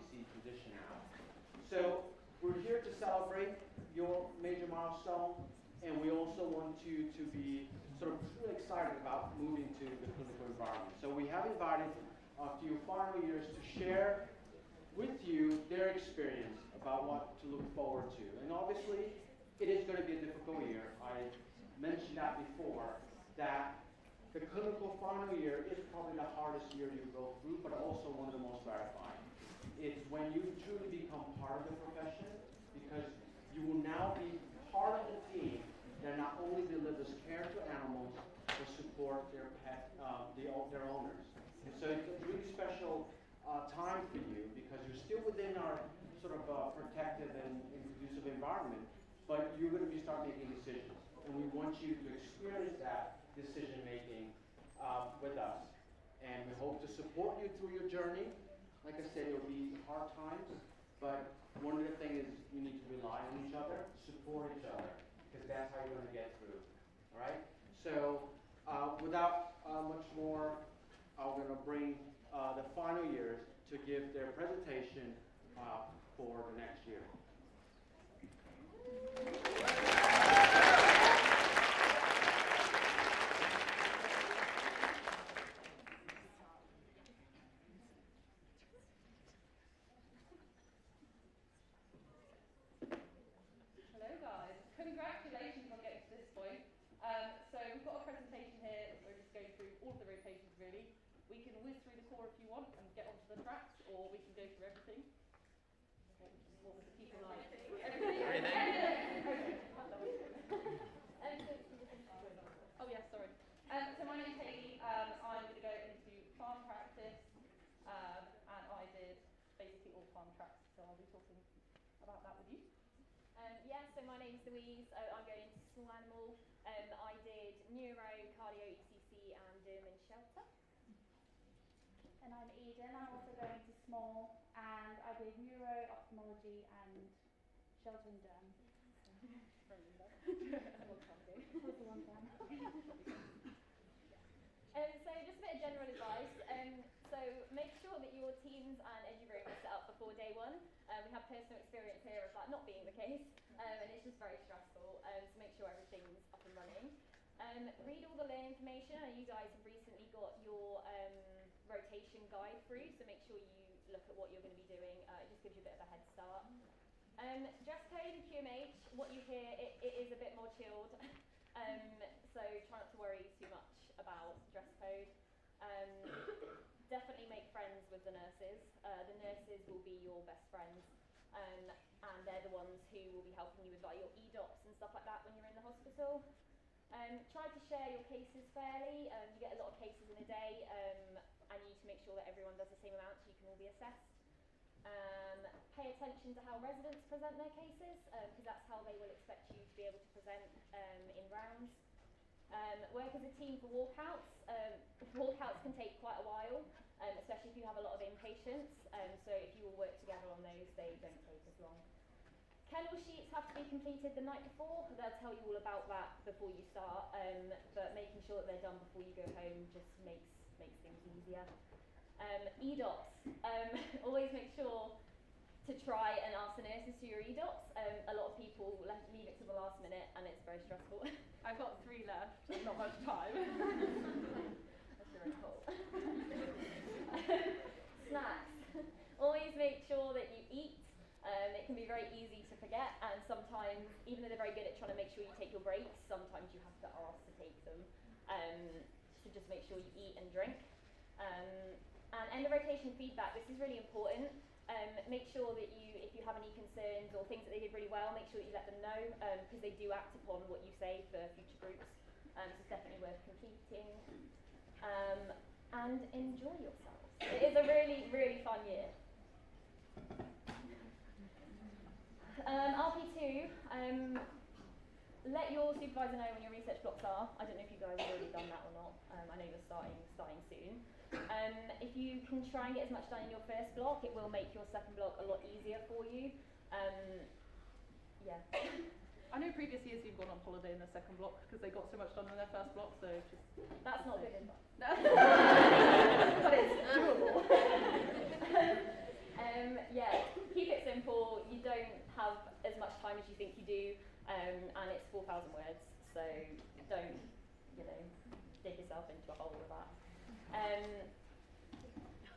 RVC condition now. So we're here to celebrate your major milestone, and we also want you to be sort of really excited about moving to the clinical environment. So we have invited a few final years to share with you their experience about what to look forward to. And obviously, it is going to be a difficult year. I mentioned that before, that the clinical final year is probably the hardest year you go through, but also one of the most gratifying. It's when you truly become part of the profession, because you will now be part of the team that not only delivers care to animals, but support their pet, their owners. And so it's a really special time for you, because you're still within our sort of protective and conducive environment, but you're going to start making decisions. And we want you to experience that decision making with us. And we hope to support you through your journey. Like I said, it will be hard times, but one of the things is you need to rely on each other, support each other, because that's how you're going to get through. All right? So without much more, I'm going to bring the final years to give their presentation for the next year. Hello guys, congratulations on getting to this point. So we've got a presentation here. We're just going through all of the rotations really. We can whiz through the core if you want and get onto the tracks, or we can go through everything. What would the people like? Everything? Oh yes, sorry. So my name's Hayley. I'm going to go into farm practice, and I did basically all farm tracks, so I'll be talking about that with you. So my name's Louise. I'm going into small animal. I did neuro, cardio, ECC, and derm and shelter. And I'm Eden. I'm also going to small, and I did neuro, ophthalmology, and shelter and derm. A long time ago. That was a long time. So just a bit of general advice. So make sure that your teams and EduRoom are set up before day one. We have personal experience here of that not being the case, and it's just very stressful. So make sure everything's up and running. Read all the learning information. I know you guys have recently got your rotation guide through, so make sure you look at what you're going to be doing. It just gives you a bit of a head start. Dress code and QMH, what you hear, it is a bit more chilled. So try not to worry too much about dress code. Definitely make friends with the nurses. The nurses will be your best friends, and they're the ones who will be helping you with like your e-docs and stuff like that when you're in the hospital. Try to share your cases fairly. You get a lot of cases in a day, and you need to make sure that everyone does the same amount so you can all be assessed. Pay attention to how residents present their cases, because that's how they will expect you to be able to present in rounds. Work as a team for walkouts. Walkouts can take quite a while, especially if you have a lot of inpatients. So if you all work together on those, they don't take as long. Kennel sheets have to be completed the night before. They'll tell you all about that before you start, but making sure that they're done before you go home just makes things easier. E-docs. Always make sure to try and ask the nurses to your e-docs. A lot of people leave it to the last minute, and it's very stressful. I've got 3 left, not much time. That's your own fault. Snacks. Always make sure that you eat. It can be very easy to forget, and sometimes, even though they're very good at trying to make sure you take your breaks, sometimes you have to ask to take them. So just make sure you eat and drink. And end of rotation feedback. This is really important. Make sure that if you have any concerns or things that they did really well, make sure that you let them know, because they do act upon what you say for future groups. So it's definitely worth completing. And enjoy yourselves. It is a really, really fun year. RP2, let your supervisor know when your research blocks are. I don't know if you guys have already done that or not. I know you're starting soon. If you can try and get as much done in your first block, it will make your second block a lot easier for you. Yeah. I know previous years you've gone on holiday in the second block because they got so much done in their first block, so just... That's not good advice. But it's doable. time as you think you do, and it's 4,000 words, so don't, dig yourself into a hole with that.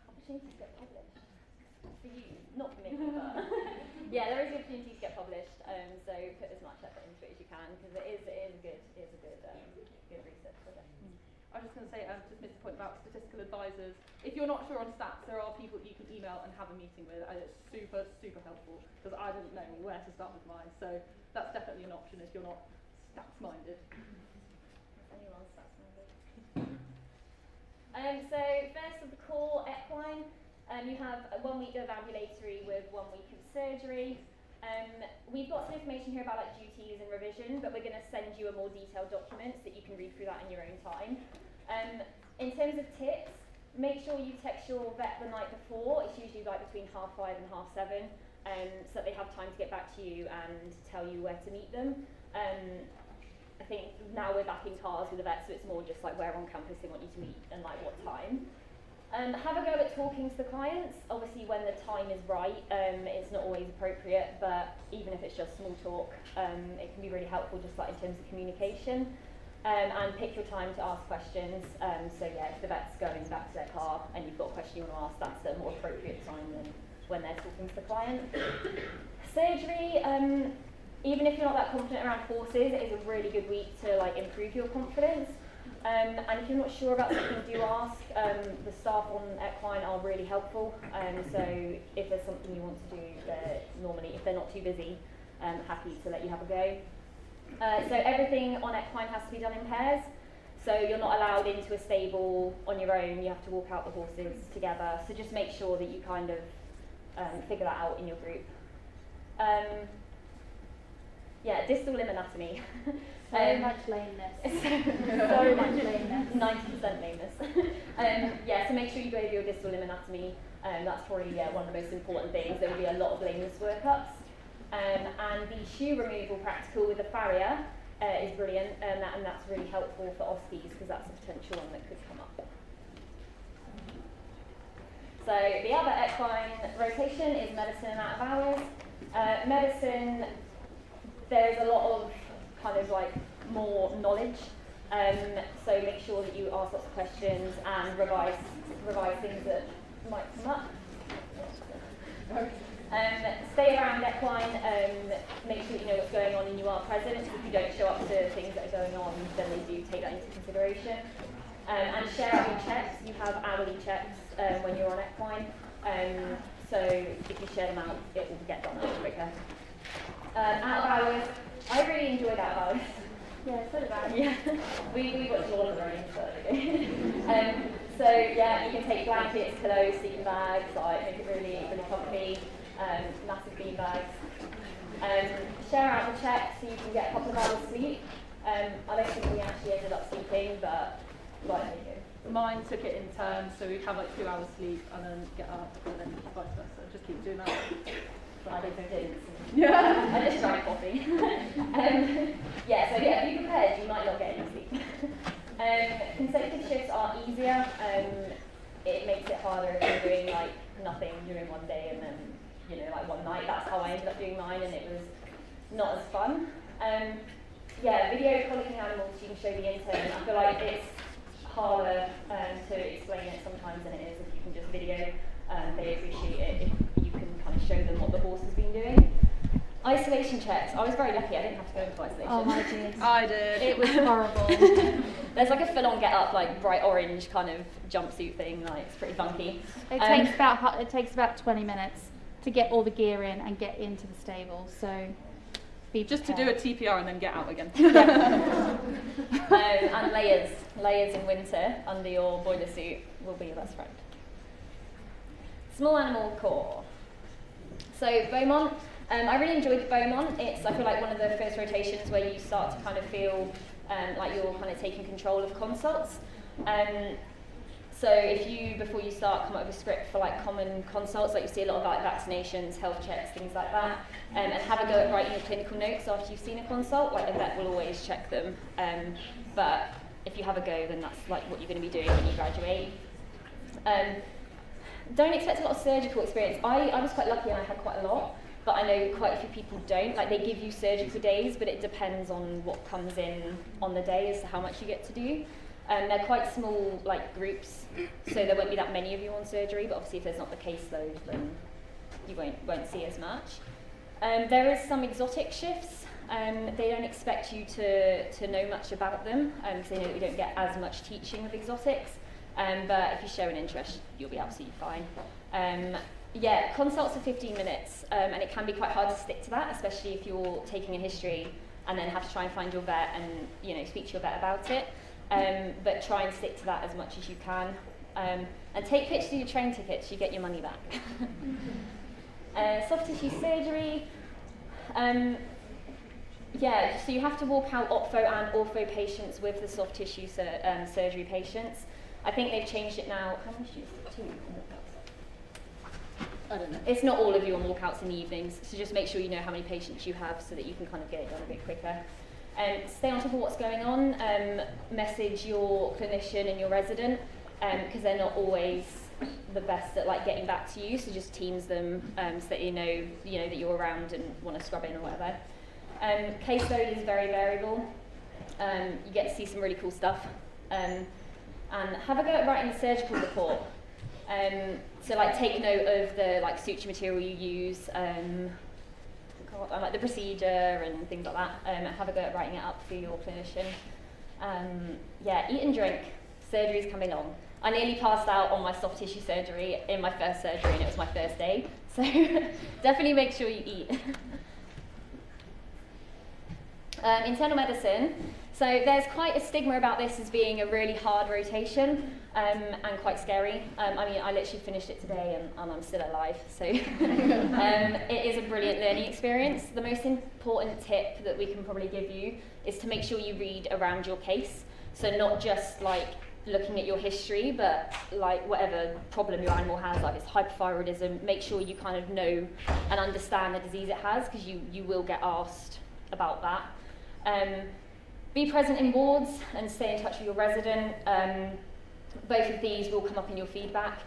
Opportunities to get published. For you, not for me, but yeah, there is the opportunity to get published, so put as much effort into it as you can, because it is a good research project. I was just going to say, just missed the point about statistical advisors. If you're not sure on stats, there are people that you can email and have a meeting with, and it's super, super helpful, because I didn't know where to start with mine, so that's definitely an option if you're not stats-minded. Anyone's stats-minded. So first of the core, equine, you have 1 week of ambulatory with 1 week of surgery. We've got some information here about duties and revision, but we're going to send you a more detailed document so that you can read through that in your own time. In terms of tips, make sure you text your vet the night before. It's usually between 5:30 and 7:30, so that they have time to get back to you and tell you where to meet them. I think now we're back in cars with the vets, so it's more just where on campus they want you to meet and what time. Have a go at talking to the clients. Obviously, when the time is right, it's not always appropriate, but even if it's just small talk, it can be really helpful just in terms of communication. And pick your time to ask questions. So yeah, if the vet's going back to their car and you've got a question you want to ask, that's a more appropriate time than when they're talking to the client. Surgery, even if you're not that confident around horses, it is a really good week to improve your confidence. And if you're not sure about something, do ask. The staff on Equine are really helpful. So if there's something you want to do, they're normally, if they're not too busy, happy to let you have a go. So everything on Equine has to be done in pairs. So you're not allowed into a stable on your own. You have to walk out the horses together. So just make sure that you kind of figure that out in your group. Yeah, distal limb anatomy. So much lameness. So much lameness. 90% lameness. Yeah, so make sure you go over your distal limb anatomy. That's probably one of the most important things. There will be a lot of lameness workups. And the shoe removal practical with a farrier is brilliant, and that's really helpful for OSPEs because that's a potential one that could come up. So the other equine rotation is medicine and out of hours. Medicine, there's a lot of more knowledge, so make sure that you ask lots of questions and revise things that might come up. Stay around Equine, make sure that you know what's going on and you are present. If you don't show up to things that are going on, then they do take that into consideration. And share out your checks. You have hourly checks when you're on Equine, so if you share them out, it will get done much quicker. Out of hours, I really enjoyed out of hours. Yeah, so did I. Yeah, we got to all of our own, so yeah, you can take blankets, pillows, sleeping bags, make it really, really comfy. Massive bean bags. Share out the check so you can get a couple of hours sleep. I don't think we actually ended up sleeping, but there you go. Mine took it in turns, so we'd have 2 hours sleep and then get up and then vice versa. Just keep doing that. But I didn't. Yeah. I just drank coffee. Yeah, so yeah, be prepared, you might not get any sleep. Consecutive shifts are easier. It makes it harder if you're doing nothing during one day and then one night. That's how I ended up doing mine, and it was not as fun. Yeah, video colicking animals, you can show the intern. I feel like it's harder to explain it sometimes than it is if you can just video. They appreciate it if you can kind of show them what the horse has been doing. Isolation checks. I was very lucky. I didn't have to go into isolation. Oh, I did. I did. It was horrible. There's a full-on get-up, bright orange kind of jumpsuit thing. It's pretty funky. It takes about 20 minutes to get all the gear in and get into the stable. So be just to do a TPR and then get out again. And layers in winter under your boiler suit will be your best friend. Small animal core. So Beaumont. I really enjoyed the Beaumont. I feel like one of the first rotations where you start to kind of feel like you're kind of taking control of consults. So if you, before you start, come up with a script for common consults, you see a lot of vaccinations, health checks, things like that, and have a go at writing your clinical notes after you've seen a consult. The vet will always check them, but if you have a go, then that's what you're going to be doing when you graduate. Don't expect a lot of surgical experience. I was quite lucky and I had quite a lot, but I know quite a few people don't. Like, they give you surgical days, but it depends on what comes in on the day as to how much you get to do. They're quite small, like, groups, so there won't be that many of you on surgery, but obviously if there's not the caseload, then you won't see as much. There is some exotic shifts. They don't expect you to know much about them, because they know that we don't get as much teaching of exotics, but if you show an interest, you'll be absolutely fine. Yeah, consults are 15 minutes, and it can be quite hard to stick to that, especially if you're taking a history and then have to try and find your vet and, you know, speak to your vet about it. But try and stick to that as much as you can. And take pictures of your train tickets, you get your money back. Soft tissue surgery. Yeah, so you have to walk out Ophtho and Ortho patients with the soft tissue surgery patients. I think they've changed it now. How many students? 2 on walkouts? I don't know. It's not all of you on walkouts in the evenings, so just make sure you know how many patients you have so that you can kind of get it done a bit quicker. Stay on top of what's going on. Message your clinician and your resident, because they're not always the best at like getting back to you. So just Teams them so that you know that you're around and want to scrub in or whatever. Caseload is very variable. You get to see some really cool stuff. And have a go at writing the surgical report. So like take note of the like suture material you use. Like the procedure and things like that. Have a go at writing it up for your clinician. Yeah, eat and drink. Surgery's coming on. I nearly passed out on my soft tissue surgery in my first surgery, and it was my first day. So definitely make sure you eat. Internal medicine. So there's quite a stigma about this as being a really hard rotation and quite scary. I mean, I literally finished it today and I'm still alive. So it is a brilliant learning experience. The most important tip that we can probably give you is to make sure you read around your case. So not just like looking at your history, but like whatever problem your animal has, like it's hypothyroidism, make sure you kind of know and understand the disease it has, because you will get asked about that. Be present in wards and stay in touch with your resident. Both of these will come up in your feedback,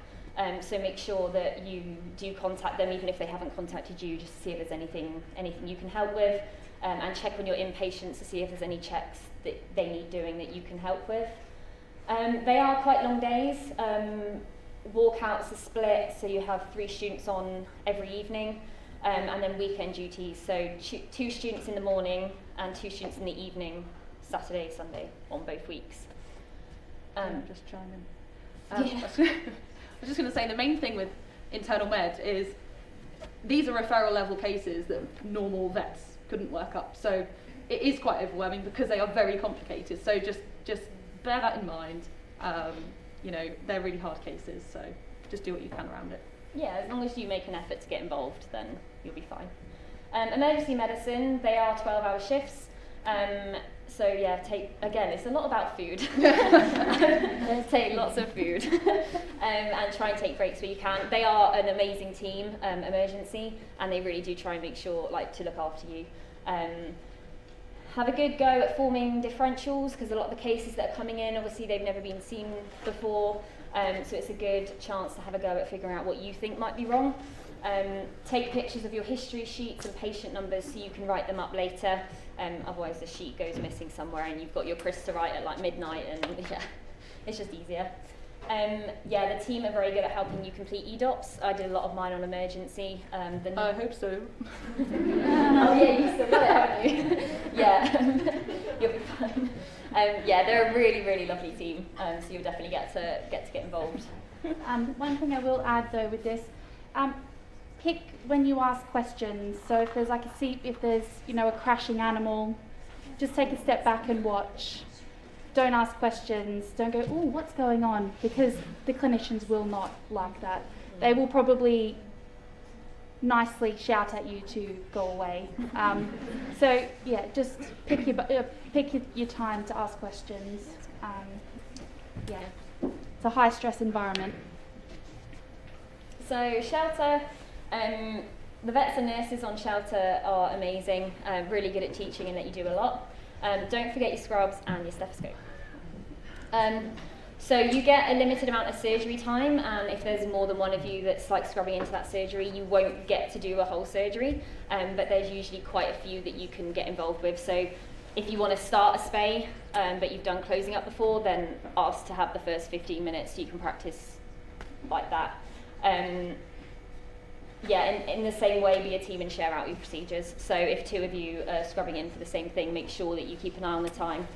so make sure that you do contact them, even if they haven't contacted you, just to see if there's anything you can help with, and check on your inpatients to see if there's any checks that they need doing that you can help with. They are quite long days. Walkouts are split, so you have 3 students on every evening, and then weekend duties, so 2 students in the morning and 2 students in the evening, Saturday, Sunday, on both weeks. Just chime in. Yeah. I was just going to say, the main thing with internal med is these are referral level cases that normal vets couldn't work up. So it is quite overwhelming because they are very complicated. So just bear that in mind. You know, they're really hard cases, so just do what you can around it. Yeah, as long as you make an effort to get involved, then you'll be fine. Emergency medicine, they are 12-hour shifts. So yeah, it's a lot about food. Take lots of food and try and take breaks where you can. They are an amazing team, emergency, and they really do try and make sure, like, to look after you. Have a good go at forming differentials, because a lot of the cases that are coming in, obviously they've never been seen before, so it's a good chance to have a go at figuring out what you think might be wrong. Take pictures of your history sheets and patient numbers so you can write them up later. Otherwise the sheet goes missing somewhere and you've got your Chris to write at like midnight, and yeah, it's just easier. Yeah, the team are very good at helping you complete EDOPS. I did a lot of mine on emergency. I hope so. Oh yeah, you still got it, haven't you? Yeah, you'll be fine. Yeah, they're a really, really lovely team, so you'll definitely get to get involved. One thing I will add though with this, pick when you ask questions. So if there's like if there's a crashing animal, just take a step back and watch. Don't ask questions. Don't go, "Oh, what's going on?" Because the clinicians will not like that. They will probably nicely shout at you to go away. So yeah, just pick your time to ask questions. Yeah, it's a high stress environment. So shelter. The vets and nurses on shelter are amazing, really good at teaching and let you do a lot. Don't forget your scrubs and your stethoscope. So you get a limited amount of surgery time, and if there's more than one of you that's like scrubbing into that surgery, you won't get to do a whole surgery, but there's usually quite a few that you can get involved with. So if you want to start a spay, but you've done closing up before, then ask to have the first 15 minutes so you can practice like that. Yeah, in the same way, be a team and share out your procedures. So if 2 of you are scrubbing in for the same thing, make sure that you keep an eye on the time.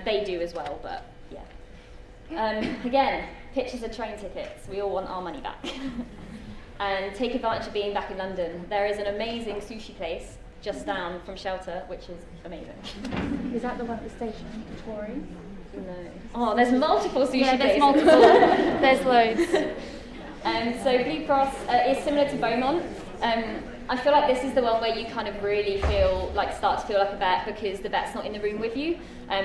They do as well, but yeah. Again, pictures are train tickets. We all want our money back. And take advantage of being back in London. There is an amazing sushi place just down from Shelter, which is amazing. Is that the one at the station, Tory? No. Oh, there's multiple sushi yeah, there's places. multiple. There's loads. So Blue Cross is similar to Beaumont. I feel like this is the one where you kind of really start to feel like a vet, because the vet's not in the room with you.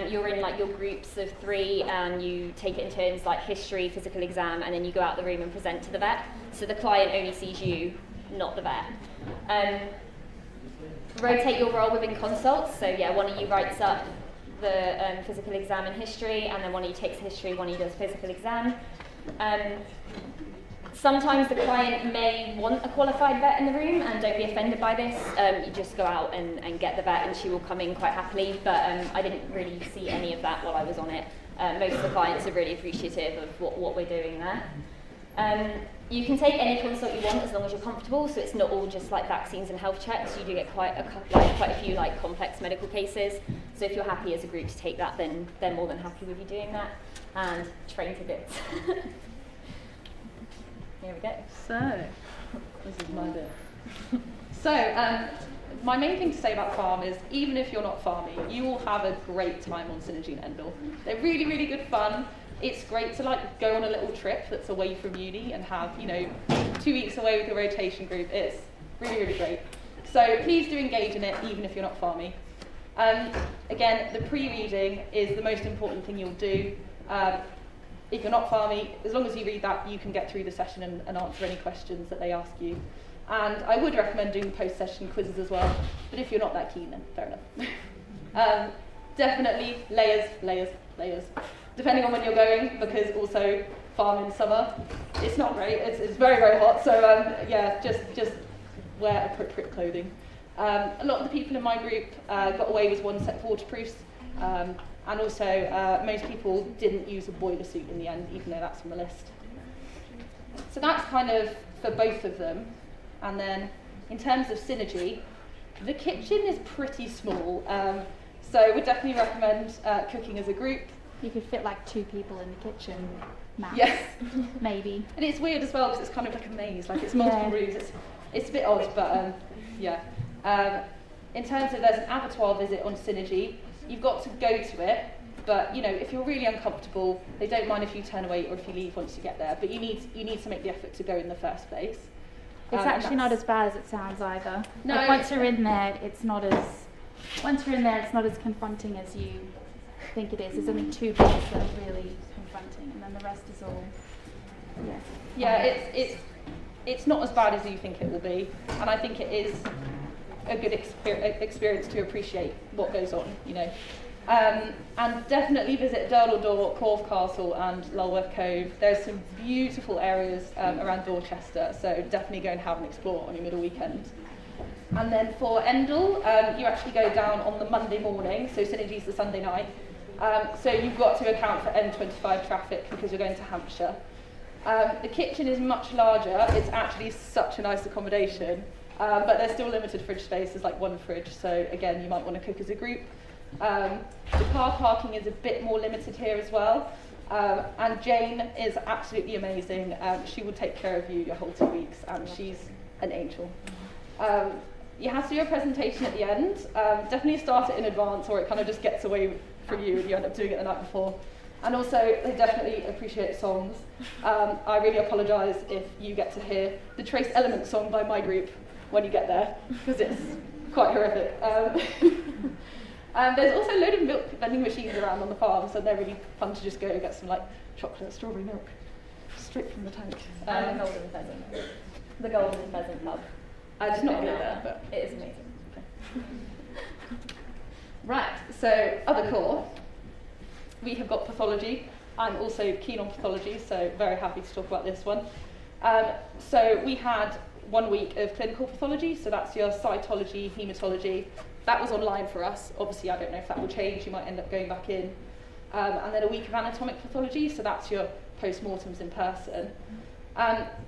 You're in like your groups of 3 and you take it in turns, like history, physical exam, and then you go out the room and present to the vet. So the client only sees you, not the vet. Rotate your role within consults. So yeah, one of you writes up the physical exam and history, and then one of you takes history, one of you does physical exam. Sometimes the client may want a qualified vet in the room, and don't be offended by this. You just go out and get the vet, and she will come in quite happily, but I didn't really see any of that while I was on it. Most of the clients are really appreciative of what we're doing there. You can take any consult you want as long as you're comfortable, so it's not all just like vaccines and health checks. You do get quite a few like complex medical cases, so if you're happy as a group to take that, then they're more than happy with you doing that. And train to bits. Here we go. So, this is my bit. So, my main thing to say about farm is, even if you're not farming, you will have a great time on Synergy and Endel. They're really, really good fun. It's great to like go on a little trip that's away from uni and have, 2 weeks away with your rotation group. It's really, really great. So please do engage in it, even if you're not farming. Again, the pre-reading is the most important thing you'll do. If you're not farmy, as long as you read that, you can get through the session and answer any questions that they ask you. And I would recommend doing post-session quizzes as well, but if you're not that keen, then fair enough. Definitely layers, layers, layers. Depending on when you're going, because also farm in summer, it's not great, it's very, very hot, so yeah, just wear appropriate clothing. A lot of the people in my group got away with 1 set of waterproofs. And also, most people didn't use a boiler suit in the end, even though that's on the list. So that's kind of for both of them. And then, in terms of Synergy, the kitchen is pretty small. So I would definitely recommend cooking as a group. You could fit like 2 people in the kitchen, max. Yes. Maybe. And it's weird as well, because it's kind of like a maze, like it's multiple rooms. It's a bit odd, but yeah. In terms of, there's an Abattoir visit on Synergy. You've got to go to it, but if you're really uncomfortable, they don't mind if you turn away or if you leave once you get there. But you need to make the effort to go in the first place. It's actually not as bad as it sounds either. No. Like once you're in there, it's not as confronting as you think it is. There's only 2 bits that are really confronting, and then the rest is all. Yeah, it's not as bad as you think it will be, and I think it is a good experience to appreciate what goes on, and definitely visit Dirtle, Corfe Castle and Lulworth Cove. There's some beautiful areas around Dorchester, so definitely go and have an explore on your middle weekend. And then for Endel, you actually go down on the Monday morning, so Synergy's the Sunday night. So you've got to account for M25 traffic because you're going to Hampshire. The kitchen is much larger. It's actually such a nice accommodation. But there's still limited fridge space, there's like 1 fridge, so again, you might want to cook as a group. The car parking is a bit more limited here as well, and Jane is absolutely amazing. She will take care of you your whole 2 weeks, and she's an angel. You have to do a presentation at the end. Definitely start it in advance, or it kind of just gets away from you and you end up doing it the night before. And also, they definitely appreciate songs. I really apologise if you get to hear the Trace Elements song by my group when you get there, because it's quite horrific. There's also a load of milk vending machines around on the farm, so they're really fun to just go and get some like chocolate strawberry milk straight from the tank. And the Golden Pheasant. The Golden Pheasant pub. I just not go there, but it is amazing. Okay. Right, so other core. We have got pathology. I'm also keen on pathology, so very happy to talk about this one. So we had 1 week of clinical pathology, so that's your cytology, haematology. That was online for us. Obviously, I don't know if that will change. You might end up going back in. And then a week of anatomic pathology, so that's your post-mortems in person.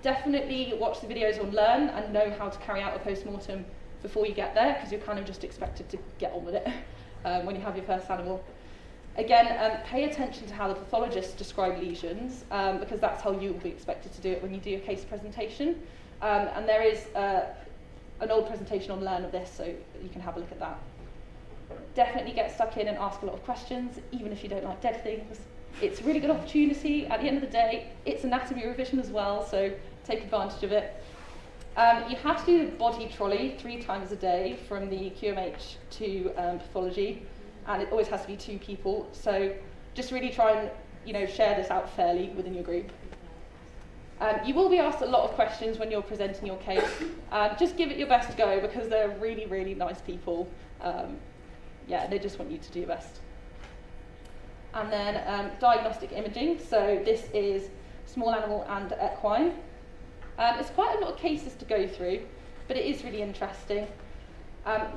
Definitely watch the videos on Learn and know how to carry out a post-mortem before you get there, because you're kind of just expected to get on with it when you have your first animal. Again, pay attention to how the pathologists describe lesions, because that's how you will be expected to do it when you do your case presentation. And there is an old presentation on Learn of this, so you can have a look at that. Definitely get stuck in and ask a lot of questions, even if you don't like dead things. It's a really good opportunity. At the end of the day, it's anatomy revision as well, so take advantage of it. You have to do the body trolley 3 times a day from the QMH to pathology, and it always has to be 2 people. So just really try and share this out fairly within your group. You will be asked a lot of questions when you're presenting your case. Just give it your best go, because they're really, really nice people. They just want you to do your best. And then diagnostic imaging. So this is small animal and equine. It's quite a lot of cases to go through, but it is really interesting.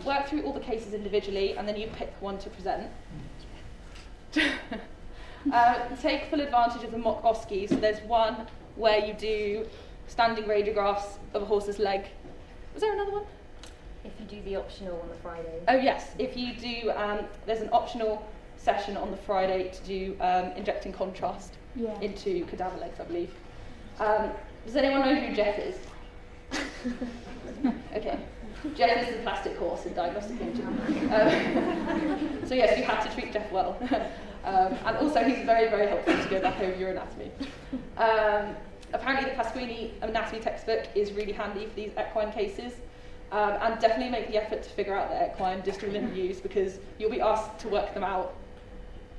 Work through all the cases individually, and then you pick one to present. Take full advantage of the mock OSCE. So there's one where you do standing radiographs of a horse's leg. Was there another one? If you do the optional on the Friday. Oh yes, if you do, there's an optional session on the Friday to do injecting contrast into cadaver legs, I believe. Does anyone know who Jeff is? Okay. Jeff is the plastic horse in diagnostic imaging. So yes, you have to treat Jeff well. And also he's very, very helpful to go back over your anatomy. Apparently the Pasquini anatomy textbook is really handy for these equine cases. And definitely make the effort to figure out the equine distal limb views, because you'll be asked to work them out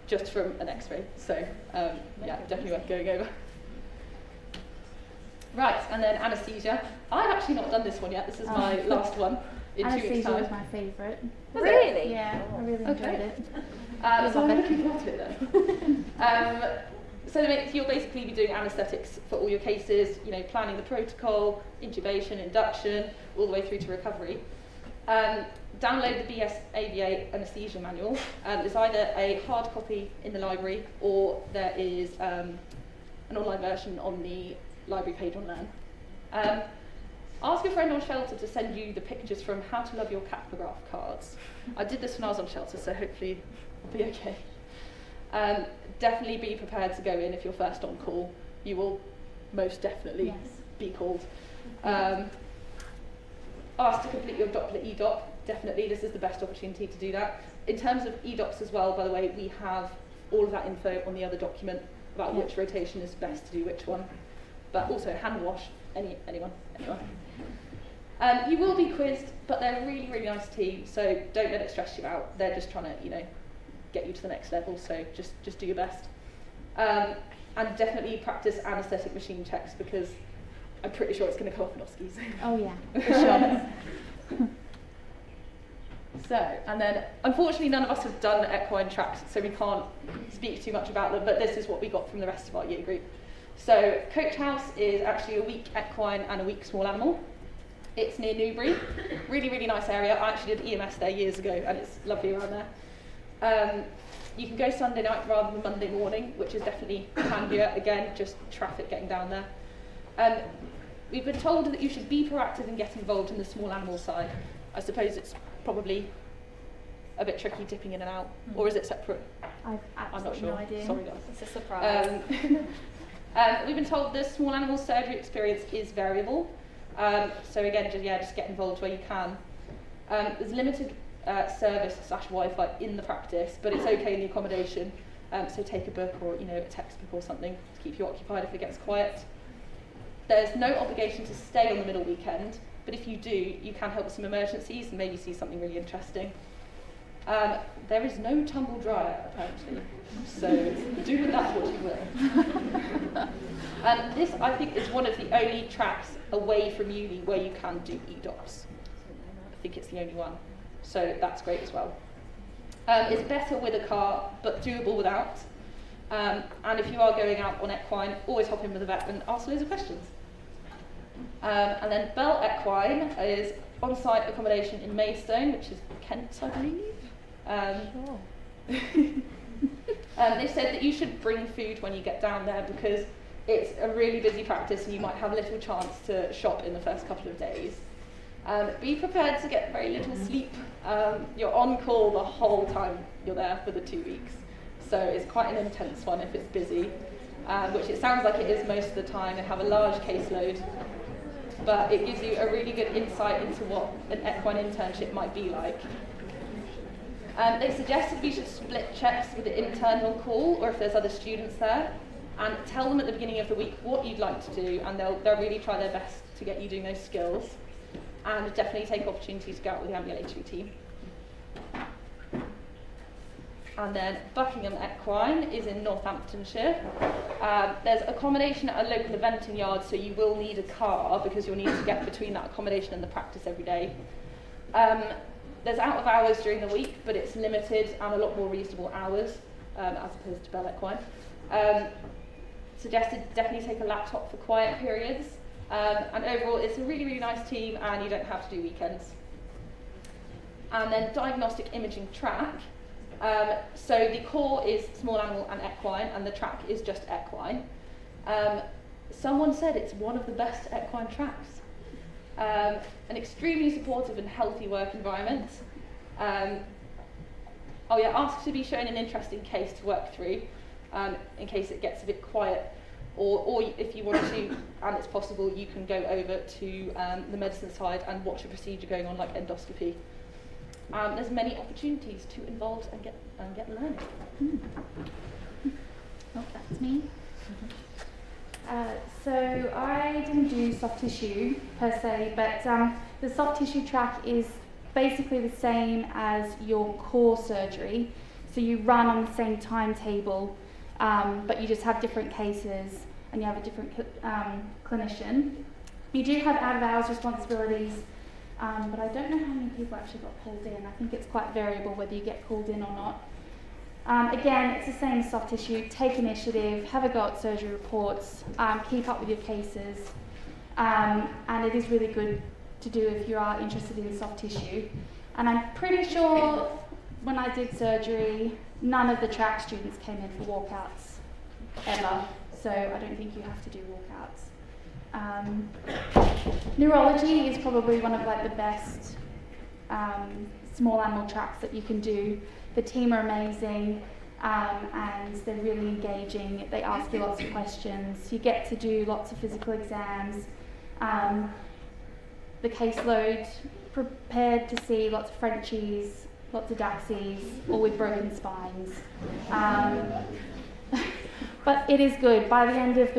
just from an x-ray. So definitely worth going over. Right, and then anaesthesia. I've actually not done this one yet. This is my last one in 2 weeks' Anaesthesia time. was my favourite. Really? Yeah, I really enjoyed it. So I'm looking forward to it then. So you'll basically be doing anaesthetics for all your cases, planning the protocol, intubation, induction, all the way through to recovery. Download the BSAVA anaesthesia manual. There's either a hard copy in the library, or there is an online version on the library page on Learn. Ask your friend on shelter to send you the pictures from How to Love Your Capnograph cards. I did this when I was on shelter, so hopefully it'll be okay. Definitely be prepared to go in if you're first on call. You will most definitely be called. Ask to complete your Doppler EDOP. Definitely, this is the best opportunity to do that. In terms of EDOPs as well, by the way, we have all of that info on the other document about which rotation is best to do which one. But also hand wash, anyone. You will be quizzed, but they're a really, really nice team, so don't let it stress you out. They're just trying to, get you to the next level, so just do your best. And definitely practice anaesthetic machine checks, because I'm pretty sure it's going to come off in OSCEs. Oh yeah, for sure. So, and then unfortunately none of us have done equine tracks, so we can't speak too much about them, but this is what we got from the rest of our year group. So Coach House is actually a week equine and a week small animal. It's near Newbury, really, really nice area. I actually did EMS there years ago, and it's lovely around there. You can go Sunday night rather than Monday morning, which is definitely handier. Again, just traffic getting down there. We've been told that you should be proactive and get involved in the small animal side. I suppose it's probably a bit tricky dipping in and out, or is it separate? I've I'm not absolutely sure. no idea. Sorry guys. It's a surprise. We've been told the small animal surgery experience is variable. So again, just get involved where you can. There's limited service/Wi-Fi in the practice, but it's okay in the accommodation. So take a book or a textbook or something to keep you occupied if it gets quiet. There's no obligation to stay on the middle weekend, but if you do, you can help with some emergencies and maybe see something really interesting. There is no tumble dryer apparently, so do with that what you will. And this, I think, is one of the only tracks away from uni where you can do EDOPs. I think it's the only one, so that's great as well. It's better with a car, but doable without. And if you are going out on equine, always hop in with a vet and ask loads of questions. And then Bell Equine is on-site accommodation in Milestone, which is Kent, I believe. They said that you should bring food when you get down there because it's a really busy practice and you might have little chance to shop in the first couple of days. Be prepared to get very little sleep. You're on call the whole time you're there for the 2 weeks. So it's quite an intense one if it's busy, which it sounds like it is most of the time. They have a large caseload, but it gives you a really good insight into what an equine internship might be like. They suggested we should split checks with the intern on call, or if there's other students there, and tell them at the beginning of the week what you'd like to do, and they'll really try their best to get you doing those skills. And definitely take opportunities to go out with the ambulatory team. And then Buckingham Equine is in Northamptonshire. There's accommodation at a local eventing yard, so you will need a car because you'll need to get between that accommodation and the practice every day. There's out of hours during the week, but it's limited and a lot more reasonable hours as opposed to Bell Equine. Suggested definitely take a laptop for quiet periods. And overall, it's a really, really nice team, and you don't have to do weekends. And then Diagnostic Imaging Track. So the core is small animal and equine, and the track is just equine. Someone said it's one of the best equine tracks. An extremely supportive and healthy work environment. Ask to be shown an interesting case to work through in case it gets a bit quiet. Or if you want to, and it's possible, you can go over to the medicine side and watch a procedure going on like endoscopy. There's many opportunities to involve and get learning. Oh, that's me. So I didn't do soft tissue per se, but the soft tissue track is basically the same as your core surgery. So you run on the same timetable, but you just have different cases and you have a different clinician. You do have out-of-hours responsibilities, but I don't know how many people actually got called in. I think it's quite variable whether you get called in or not. Again, it's the same as soft tissue. Take initiative, have a go at surgery reports, keep up with your cases, and it is really good to do if you are interested in soft tissue. And I'm pretty sure when I did surgery, none of the track students came in for walkouts, ever. So I don't think you have to do walkouts. Neurology is probably one of like the best small animal tracks that you can do. The team are amazing, and they're really engaging. They ask you lots of questions. You get to do lots of physical exams. The caseload, prepared to see lots of Frenchies, lots of Daxies, all with broken spines. But it is good. By the end of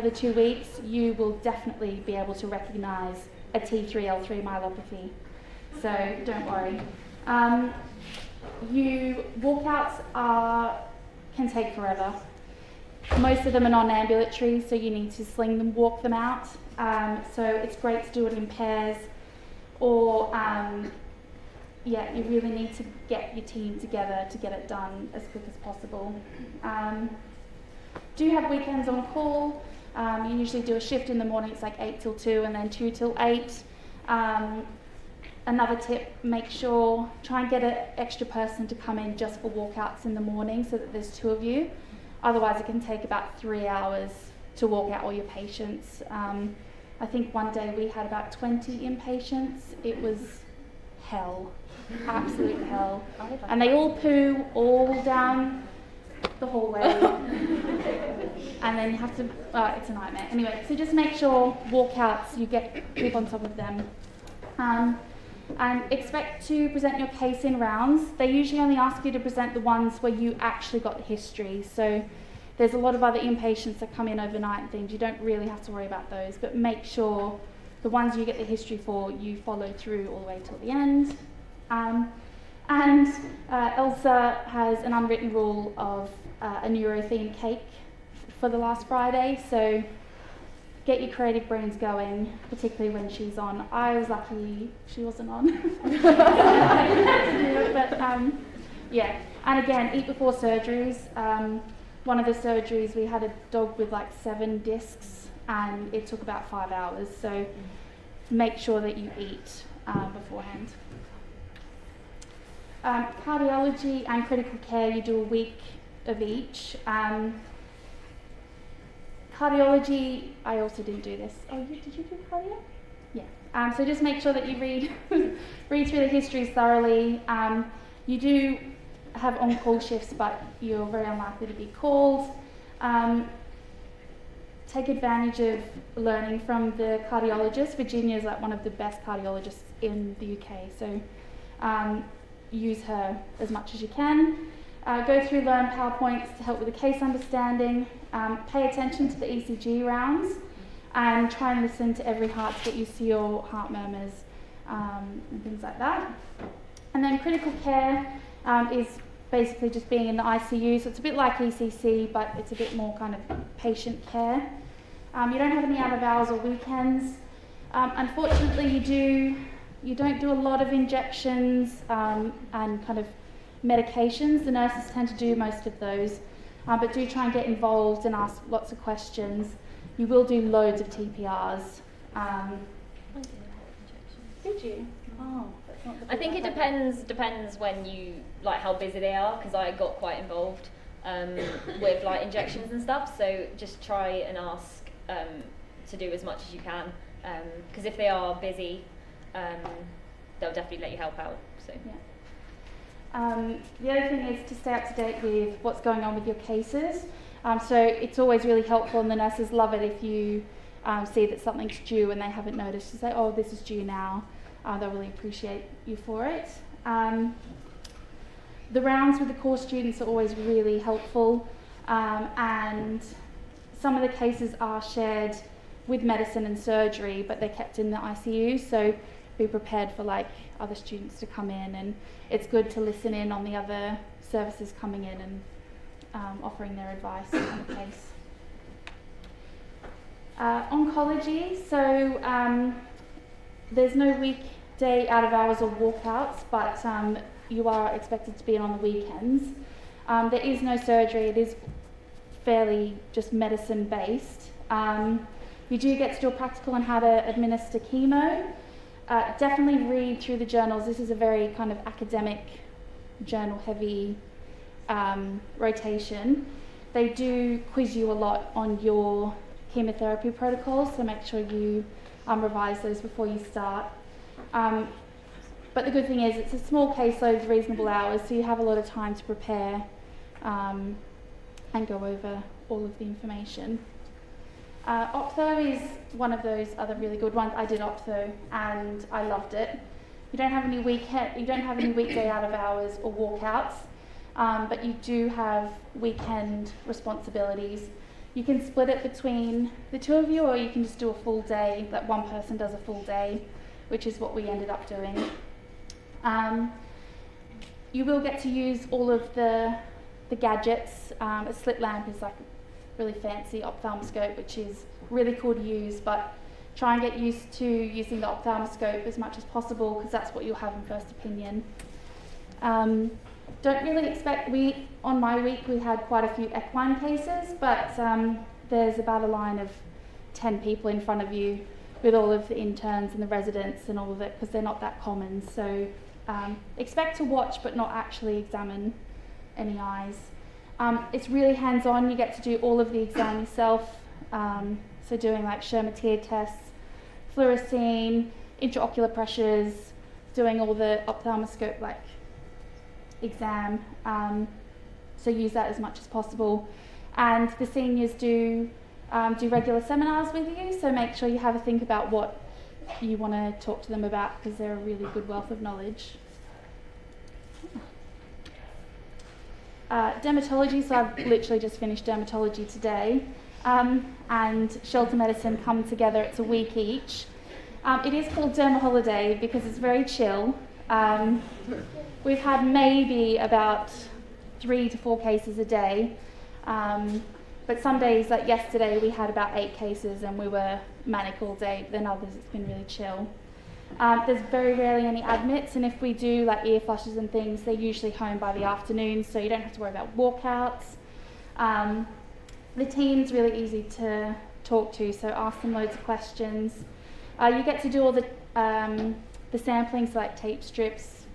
the 2 weeks, you will definitely be able to recognise a T3L3 myelopathy. So don't worry. Walkouts can take forever. Most of them are non-ambulatory, so you need to sling them, walk them out. So it's great to do it in pairs, or you really need to get your team together to get it done as quick as possible. Do have weekends on call. You usually do a shift in the morning, it's like 8 till 2 and then 2 till 8. Another tip, try and get an extra person to come in just for walkouts in the morning so that there's 2 of you. Otherwise it can take about 3 hours to walk out all your patients. I think one day we had about 20 inpatients. It was hell, absolute hell. And they all poo all down the hallway. And then you have to, it's a nightmare. Anyway, so just make sure walkouts, you keep on top of them. And expect to present your case in rounds. They usually only ask you to present the ones where you actually got the history. So there's a lot of other inpatients that come in overnight and things. You don't really have to worry about those, but make sure the ones you get the history for, you follow through all the way till the end. Elsa has an unwritten rule of a neuro-themed cake for the last Friday, so get your creative brains going, particularly when she's on. I was lucky she wasn't on. And again, eat before surgeries. one of the surgeries, we had a dog with like 7 discs, and it took about 5 hours. So make sure that you eat beforehand. Cardiology and critical care, you do a week of each. Cardiology, I also didn't do this. Oh, did you do cardio? Yeah. So just make sure that you read through the histories thoroughly. You do have on-call shifts, but you're very unlikely to be called. Take advantage of learning from the cardiologist. Virginia is like one of the best cardiologists in the UK, so use her as much as you can. Go through learn PowerPoints to help with the case understanding. Pay attention to the ECG rounds and try and listen to every heart to get used to your heart murmurs and things like that. And then critical care is basically just being in the ICU, so it's a bit like ECC, but it's a bit more kind of patient care. You don't have any out of hours or weekends. Unfortunately, you don't do a lot of injections and kind of medications. The nurses tend to do most of those, but do try and get involved and ask lots of questions. You will do loads of TPRs. Did you? Oh, that's not the I think it depends when you, like, how busy they are, because I got quite involved with like injections and stuff, so just try and ask to do as much as you can, because if they are busy, they'll definitely let you help out. So yeah. The other thing is to stay up to date with what's going on with your cases. So it's always really helpful, and the nurses love it if you see that something's due and they haven't noticed, to say, oh, this is due now. They'll really appreciate you for it. The rounds with the core students are always really helpful, and some of the cases are shared with medicine and surgery, but they're kept in the ICU, so be prepared for like other students to come in, and it's good to listen in on the other services coming in and offering their advice on the case. Oncology, so there's no weekday out of hours or walkouts, but you are expected to be in on the weekends. There is no surgery, it is fairly just medicine based. You do get to do a practical on how to administer chemo. Definitely read through the journals. This is a very kind of academic, journal heavy rotation. They do quiz you a lot on your chemotherapy protocols, so make sure you revise those before you start. But the good thing is it's a small caseload, reasonable hours, so you have a lot of time to prepare and go over all of the information. Ophtho is one of those other really good ones. I did Ophtho and I loved it. You don't have any weekday out of hours or walkouts, but you do have weekend responsibilities. You can split it between the two of you, or you can just do a full day, that one person does a full day, which is what we ended up doing. You will get to use all of the gadgets. A slit lamp is like a really fancy ophthalmoscope, which is really cool to use, but try and get used to using the ophthalmoscope as much as possible, because that's what you'll have in first opinion. Don't really expect, on my week we had quite a few equine cases, but there's about a line of 10 people in front of you with all of the interns and the residents and all of it, because they're not that common. So expect to watch but not actually examine any eyes. It's really hands-on. You get to do all of the exam yourself. So doing like Schirmer tear tests, fluorescein, intraocular pressures, doing all the ophthalmoscope like exam. So use that as much as possible. And the seniors do regular seminars with you, so make sure you have a think about what you want to talk to them about, because they're a really good wealth of knowledge. Dermatology, so I've literally just finished dermatology today, and shelter medicine come together. It's a week each. It is called Derma Holiday because it's very chill. We've had maybe about 3 to 4 cases a day, but some days, like yesterday, we had about 8 cases and we were manic all day, but then others it's been really chill. There's very rarely any admits, and if we do like ear flushes and things, they're usually home by the afternoon, so you don't have to worry about walkouts. The team's really easy to talk to, so ask them loads of questions. You get to do all the sampling, so like tape strips,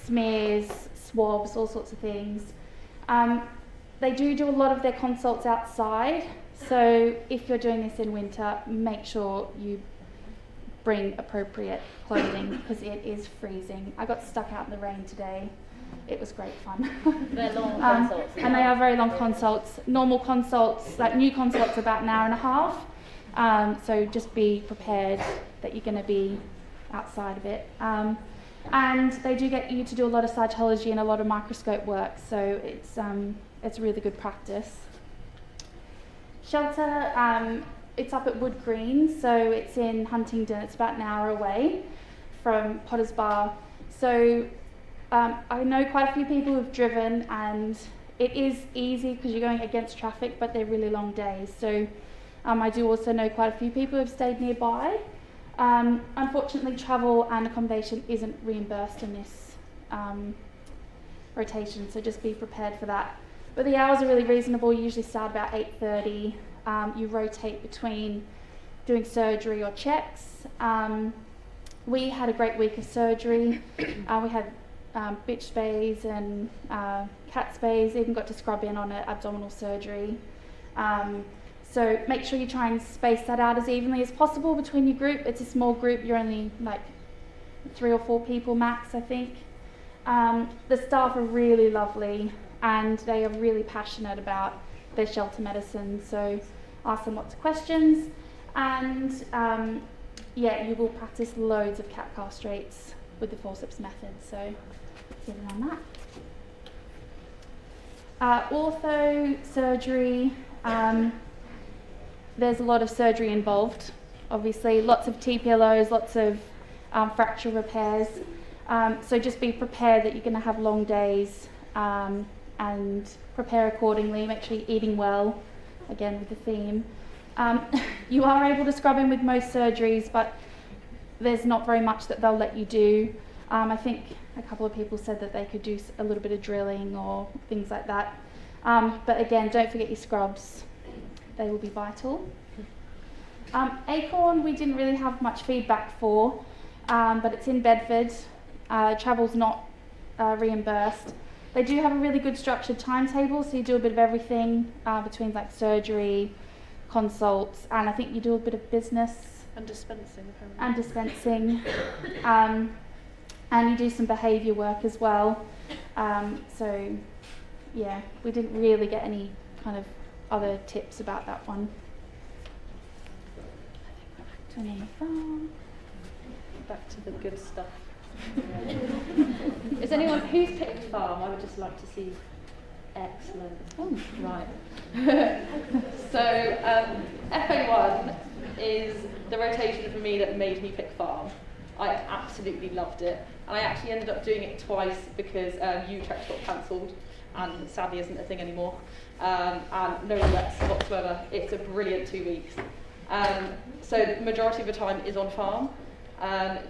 smears, swabs, all sorts of things. They do a lot of their consults outside, so if you're doing this in winter, make sure you bring appropriate clothing because it is freezing. I got stuck out in the rain today. It was great fun. They're long consults. And they are very long consults. Normal consults, like new consults, are about an hour and a half. So just be prepared that you're going to be outside of it. And they do get you to do a lot of cytology and a lot of microscope work, so it's really good practice. Shelter, it's up at Wood Green, so it's in Huntingdon. It's about an hour away from Potter's Bar. So I know quite a few people who've driven, and it is easy because you're going against traffic, but they're really long days. So I do also know quite a few people who've stayed nearby. Unfortunately, travel and accommodation isn't reimbursed in this rotation, so just be prepared for that. But the hours are really reasonable. You usually start about 8:30. You rotate between doing surgery or checks. We had a great week of surgery. We had bitch spays and cat spays, even got to scrub in on an abdominal surgery. So make sure you try and space that out as evenly as possible between your group. It's a small group, you're only like 3 or 4 people max, I think. The staff are really lovely and they are really passionate about their shelter medicine, so ask them lots of questions. And yeah, you will practice loads of cat castrates with the forceps method, so get it on that. Ortho, surgery, there's a lot of surgery involved, obviously, lots of TPLOs, lots of fracture repairs, so just be prepared that you're going to have long days and prepare accordingly, make sure you're eating well, again with the theme. You are able to scrub in with most surgeries, but there's not very much that they'll let you do. I think a couple of people said that they could do a little bit of drilling or things like that. But again, don't forget your scrubs. They will be vital. Acorn, we didn't really have much feedback for, but it's in Bedford. Travel's not reimbursed. They do have a really good structured timetable, so you do a bit of everything between like surgery, consults, and I think you do a bit of business. And dispensing, apparently. And dispensing. And you do some behaviour work as well. So, yeah, we didn't really get any kind of other tips about that one. Back to the good stuff. Is anyone who's picked farm? I would just like to see. Excellent. Oh, right. So FA1 is the rotation for me that made me pick farm. I absolutely loved it, and I actually ended up doing it twice because Utrecht got cancelled, and sadly isn't a thing anymore. And no regrets whatsoever. It's a brilliant 2 weeks. So the majority of the time is on farm.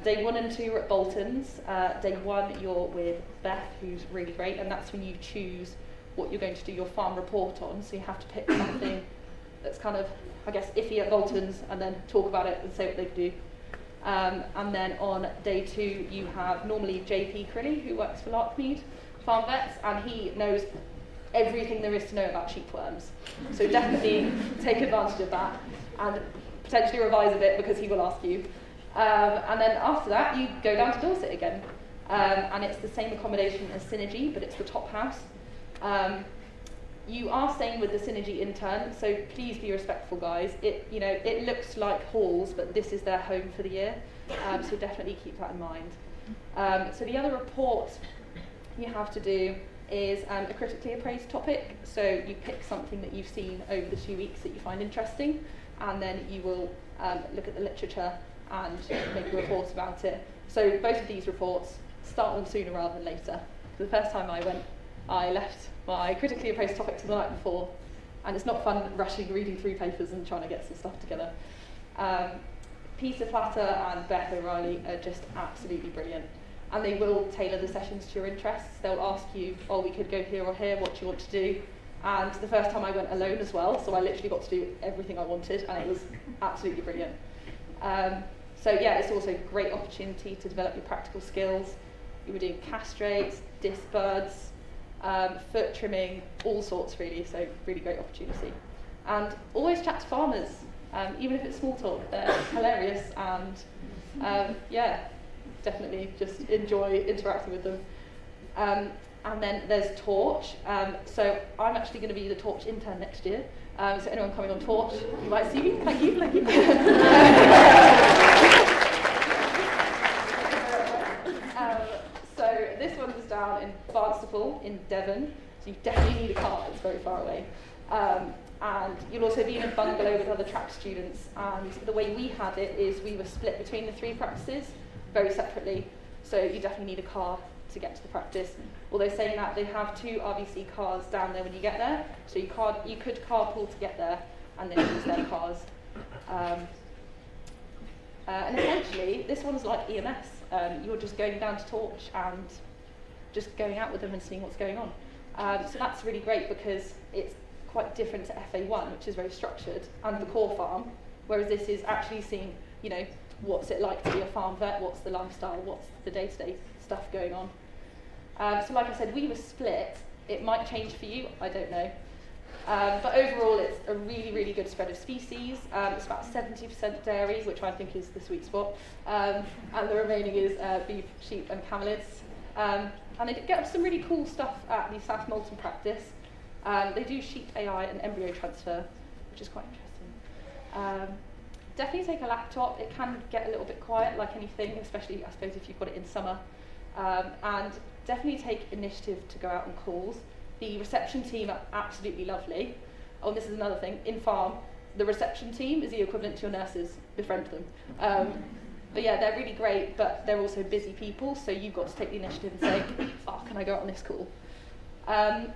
Day 1 and 2 are at Bolton's. Day 1 you're with Beth, who's really great, and that's when you choose what you're going to do your farm report on. So you have to pick something that's kind of, I guess, iffy at Bolton's, and then talk about it and say what they do. And then on day 2 you have normally JP Crilly, who works for Larkmead Farm Vets, and he knows everything there is to know about sheepworms. So definitely take advantage of that and potentially revise a bit because he will ask you. And then after that you go down to Dorset again, and it's the same accommodation as Synergy, but it's the top house. You are staying with the Synergy intern, so please be respectful, guys. It looks like halls, but this is their home for the year, so definitely keep that in mind. So the other report you have to do is a critically appraised topic. So you pick something that you've seen over the 2 weeks that you find interesting, and then you will look at the literature and make a report about it. So both of these reports, start them sooner rather than later. The first time I went, I left my critically appraised topics the night before, and it's not fun rushing, reading through papers and trying to get some stuff together. Peter Platter and Beth O'Reilly are just absolutely brilliant, and they will tailor the sessions to your interests. They'll ask you, oh, we could go here or here, what do you want to do? And the first time I went alone as well, so I literally got to do everything I wanted, and it was absolutely brilliant. So yeah, it's also a great opportunity to develop your practical skills. You were doing castrates, disc buds, foot trimming, all sorts really, so really great opportunity. And always chat to farmers, even if it's small talk, they're hilarious, and yeah, definitely just enjoy interacting with them. And then there's Torch, so I'm actually going to be the Torch intern next year, so anyone coming on Torch, you might see me, thank you. So this one was down in Barnstaple in Devon, so you definitely need a car, it's very far away. And you'll also be in a bungalow with other track students, and the way we had it is we were split between the 3 practices, very separately, so you definitely need a car to get to the practice. Although saying that, they have 2 RVC cars down there when you get there, so you could carpool to get there and then use their cars. And essentially, this one's like EMS. You're just going down to Torch and just going out with them and seeing what's going on. So that's really great because it's quite different to FA1, which is very structured, and the core farm, whereas this is actually seeing, you know, what's it like to be a farm vet, what's the lifestyle, what's the day-to-day stuff going on. So like I said, we were split. It might change for you, I don't know. But overall, it's a really, really good spread of species. It's about 70% dairy, which I think is the sweet spot, and the remaining is beef, sheep, and camelids. And they get some really cool stuff at the South Molton practice. They do sheep AI and embryo transfer, which is quite interesting. Definitely take a laptop. It can get a little bit quiet, like anything, especially, I suppose, if you've got it in summer. And definitely take initiative to go out on calls. The reception team are absolutely lovely. Oh, this is another thing. In farm, the reception team is the equivalent to your nurses. Befriend them. But yeah, they're really great, but they're also busy people, so you've got to take the initiative and say, oh, can I go out on this call? And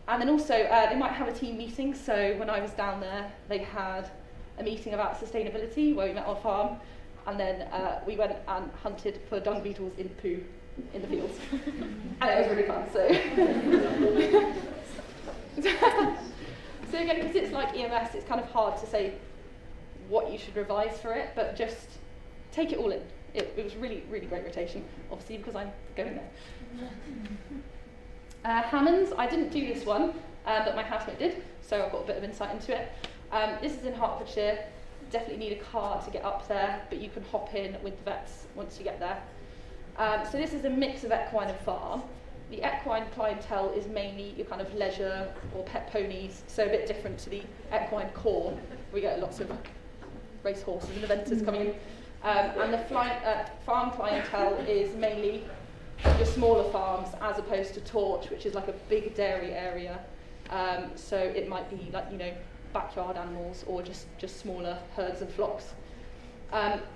then also, they might have a team meeting. So when I was down there, they had a meeting about sustainability where we met on farm, and then we went and hunted for dung beetles in poo in the fields. And it was really fun, so. So again, because it's like EMS, it's kind of hard to say what you should revise for it, but just take it all in. It was really, really great rotation, obviously because I'm going there. Hammonds, I didn't do this one, but my housemate did, so I've got a bit of insight into it. This is in Hertfordshire. Definitely need a car to get up there, but you can hop in with the vets once you get there. So this is a mix of equine and farm. The equine clientele is mainly your kind of leisure or pet ponies, so a bit different to the equine core. We get lots of race horses and eventers coming in. And the farm clientele is mainly your smaller farms as opposed to Torch, which is like a big dairy area. So it might be like, you know, backyard animals or just smaller herds and flocks.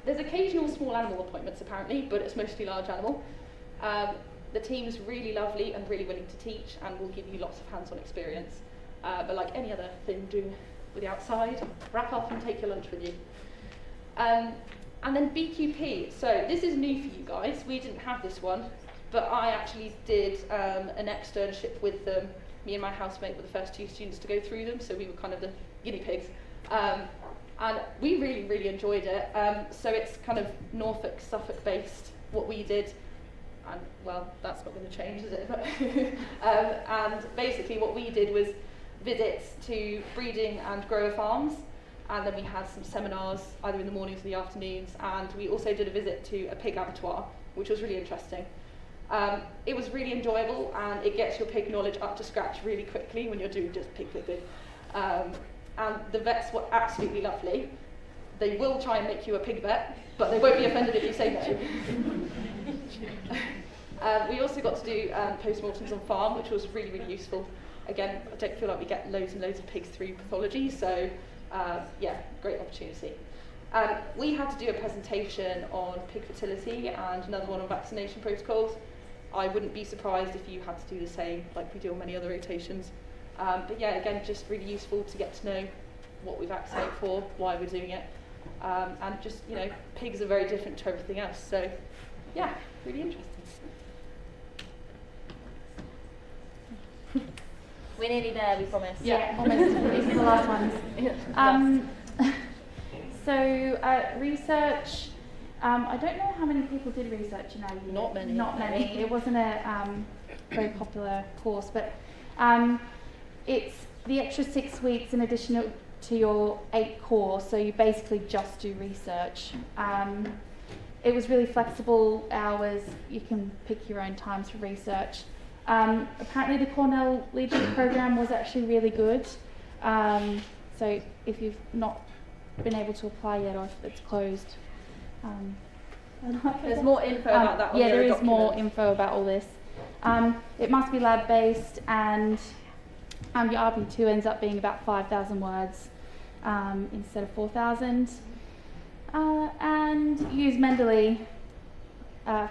There's occasional small animal appointments apparently, but it's mostly large animal. The team's really lovely and really willing to teach and will give you lots of hands-on experience. But like any other thing, do with the outside, wrap up and take your lunch with you. And then BQP, so this is new for you guys. We didn't have this one, but I actually did an externship with them. Me and my housemate were the first 2 students to go through them, so we were kind of the guinea pigs. And we really, really enjoyed it. So it's kind of Norfolk, Suffolk based, what we did. And well, that's not going to change, is it? And basically what we did was visits to breeding and grower farms. And then we had some seminars, either in the mornings or the afternoons. And we also did a visit to a pig abattoir, which was really interesting. It was really enjoyable, and it gets your pig knowledge up to scratch really quickly when you're doing just pig flipping. And the vets were absolutely lovely. They will try and make you a pig vet, but they won't be offended if you say no. We also got to do post-mortems on farm, which was really, really useful. Again, I don't feel like we get loads and loads of pigs through pathology, so yeah, great opportunity. We had to do a presentation on pig fertility and another one on vaccination protocols. I wouldn't be surprised if you had to do the same, like we do on many other rotations. But yeah, again, just really useful to get to know what we vaccinate for, why we're doing it, and just, you know, pigs are very different to everything else. So yeah, really interesting. We're nearly there, we promise. Yeah, almost. These are the last ones. Research. I don't know how many people did research in our year. Not many. Not many. It wasn't a very popular course, but it's the extra 6 weeks in addition to your 8 core, so you basically just do research. It was really flexible hours. You can pick your own times for research. Apparently the Cornell Leadership Program was actually really good. So if you've not been able to apply yet or if it's closed, there's more info about that on yeah, the there is document. more info about all this. It must be lab-based, and your RP2 ends up being about 5,000 words instead of 4,000. And use Mendeley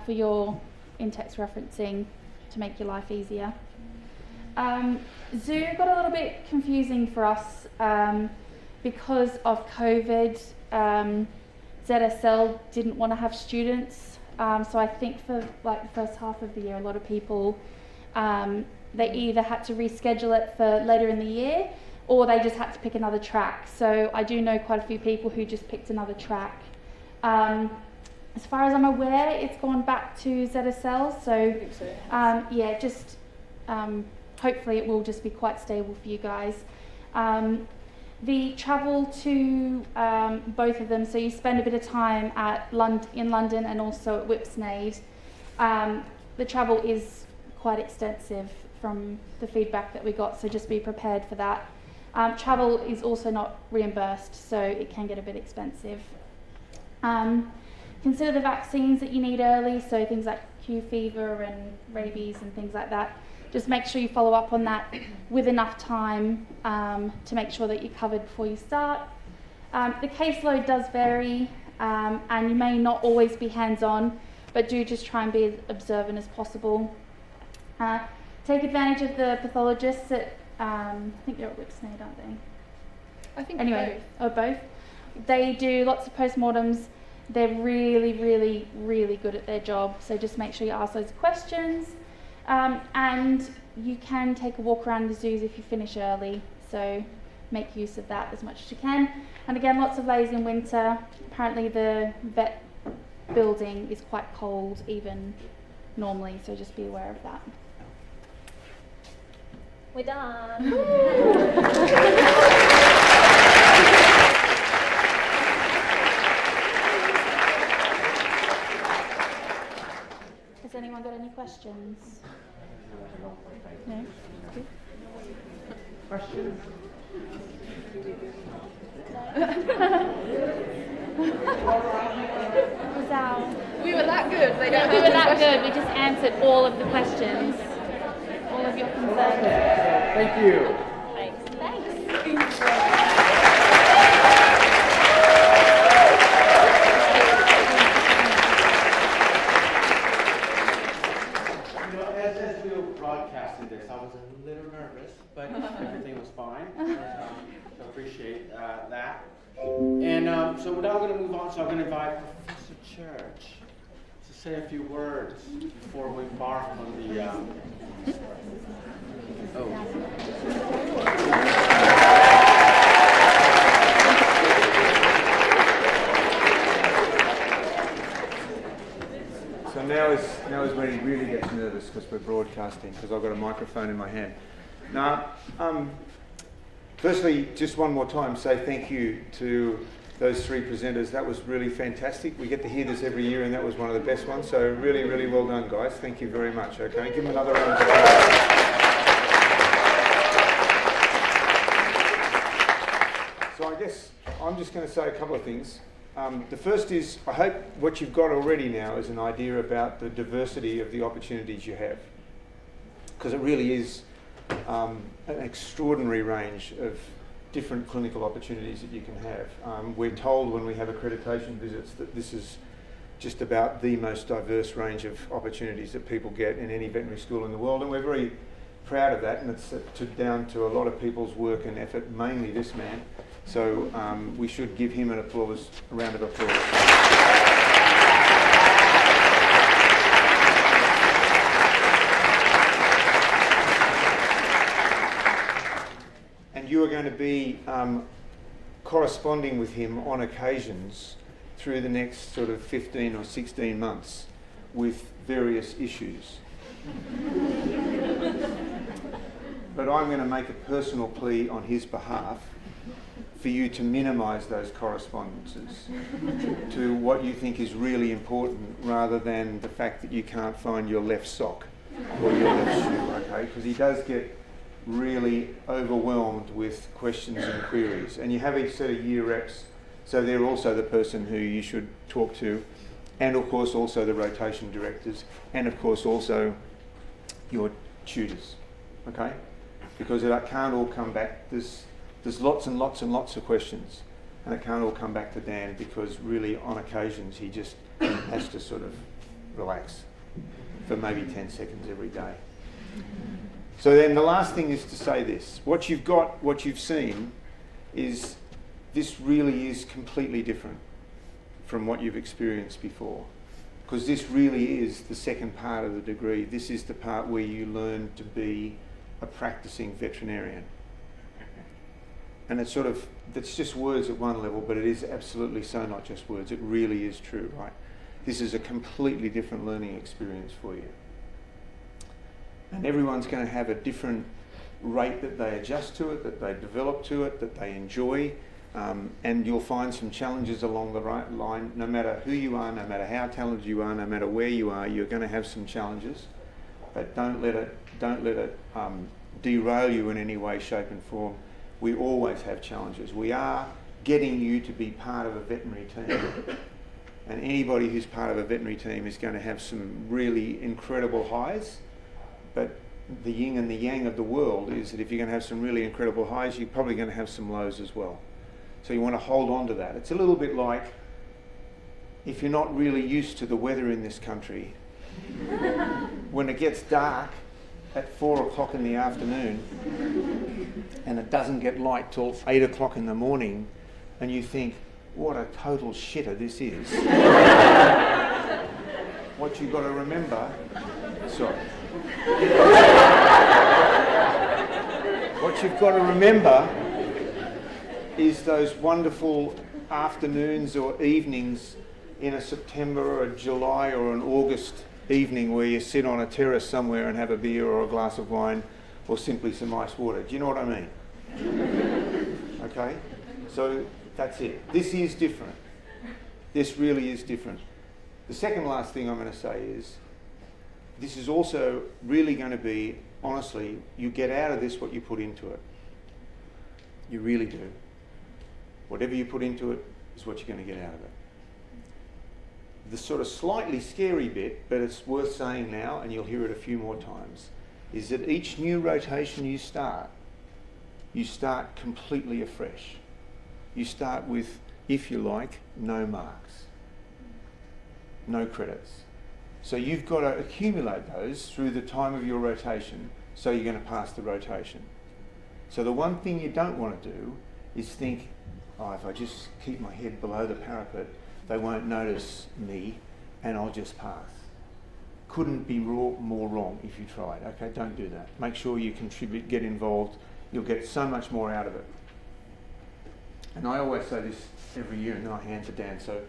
for your in-text referencing to make your life easier. Zoo got a little bit confusing for us because of COVID. ZSL didn't want to have students, so I think for like the first half of the year, a lot of people they either had to reschedule it for later in the year, or they just had to pick another track. So I do know quite a few people who just picked another track. As far as I'm aware, it's gone back to ZSL, so yeah, just hopefully it will just be quite stable for you guys. The travel to both of them, so you spend a bit of time in London and also at Whipsnade. The travel is quite extensive from the feedback that we got, so just be prepared for that. Travel is also not reimbursed, so it can get a bit expensive. Consider the vaccines that you need early, so things like Q fever and rabies and things like that. Just make sure you follow up on that with enough time to make sure that you're covered before you start. The caseload does vary, and you may not always be hands-on, but do just try and be as observant as possible. Take advantage of the pathologists at, I think they're at Whipsnade, aren't they? I think anyway, both. They do lots of postmortems. They're really, really, really good at their job, so just make sure you ask those questions. And you can take a walk around the zoos if you finish early, so make use of that as much as you can. And again, lots of lays in winter. Apparently the vet building is quite cold even normally, so just be aware of that. We're done. Has anyone got any questions? No? Good. Questions? We were that good. They don't We were that good. We just answered all of the questions, all of your concerns. Thank you. Thanks. As we were broadcasting this, I was a little nervous, but everything was fine. So appreciate that. And so we're now going to move on. So I'm going to invite Professor Church to say a few words before we embark on the. So now is when he really gets nervous because we're broadcasting, because I've got a microphone in my hand. Now, firstly, just one more time, say thank you to those 3 presenters. That was really fantastic. We get to hear this every year, and that was one of the best ones. So really, really well done, guys. Thank you very much. Okay, give them another round of applause. So I guess I'm just going to say a couple of things. The first is, I hope what you've got already now is an idea about the diversity of the opportunities you have, because it really is an extraordinary range of different clinical opportunities that you can have. We're told when we have accreditation visits that this is just about the most diverse range of opportunities that people get in any veterinary school in the world, and we're very proud of that, and it's down to a lot of people's work and effort, mainly this man. So we should give him a round of applause. be corresponding with him on occasions through the next sort of 15 or 16 months with various issues. But I'm going to make a personal plea on his behalf for you to minimise those correspondences to what you think is really important, rather than the fact that you can't find your left sock or your left shoe, okay? Because he does get really overwhelmed with questions and queries. And you have each set of year reps, so they're also the person who you should talk to, and of course also the rotation directors, and of course also your tutors, okay? Because it can't all come back. There's lots and lots and lots of questions, and it can't all come back to Dan, because really on occasions he just has to sort of relax for maybe 10 seconds every day. So then the last thing is to say this. What you've seen is this really is completely different from what you've experienced before, because this really is the second part of the degree. This is the part where you learn to be a practicing veterinarian. And it's just words at one level, but it is absolutely so not just words. It really is true, right? This is a completely different learning experience for you. And everyone's going to have a different rate that they adjust to it, that they develop to it, that they enjoy. And you'll find some challenges along the right line. No matter who you are, no matter how talented you are, no matter where you are, you're going to have some challenges. But don't let it derail you in any way, shape and form. We always have challenges. We are getting you to be part of a veterinary team. And anybody who's part of a veterinary team is going to have some really incredible highs. But the yin and the yang of the world is that if you're going to have some really incredible highs, you're probably going to have some lows as well. So you want to hold on to that. It's a little bit like if you're not really used to the weather in this country, when it gets dark at 4 o'clock in the afternoon and it doesn't get light till 8 o'clock in the morning, and you think, what a total shitter this is. What you've got to remember, what you've got to remember is those wonderful afternoons or evenings in a September or a July or an August evening where you sit on a terrace somewhere and have a beer or a glass of wine or simply some ice water. Do you know what I mean? Okay? So that's it. This is different. This really is different. The second last thing I'm going to say is this is also really going to be, honestly, you get out of this what you put into it. You really do. Whatever you put into it is what you're going to get out of it. The sort of slightly scary bit, but it's worth saying now, and you'll hear it a few more times, is that each new rotation you start completely afresh. You start with, if you like, no marks, no credits. So you've got to accumulate those through the time of your rotation, so you're going to pass the rotation. So the one thing you don't want to do is think, oh, if I just keep my head below the parapet, they won't notice me and I'll just pass. Couldn't be more wrong if you tried. Okay, don't do that. Make sure you contribute, get involved. You'll get so much more out of it. And I always say this every year, and then I hand to Dan. So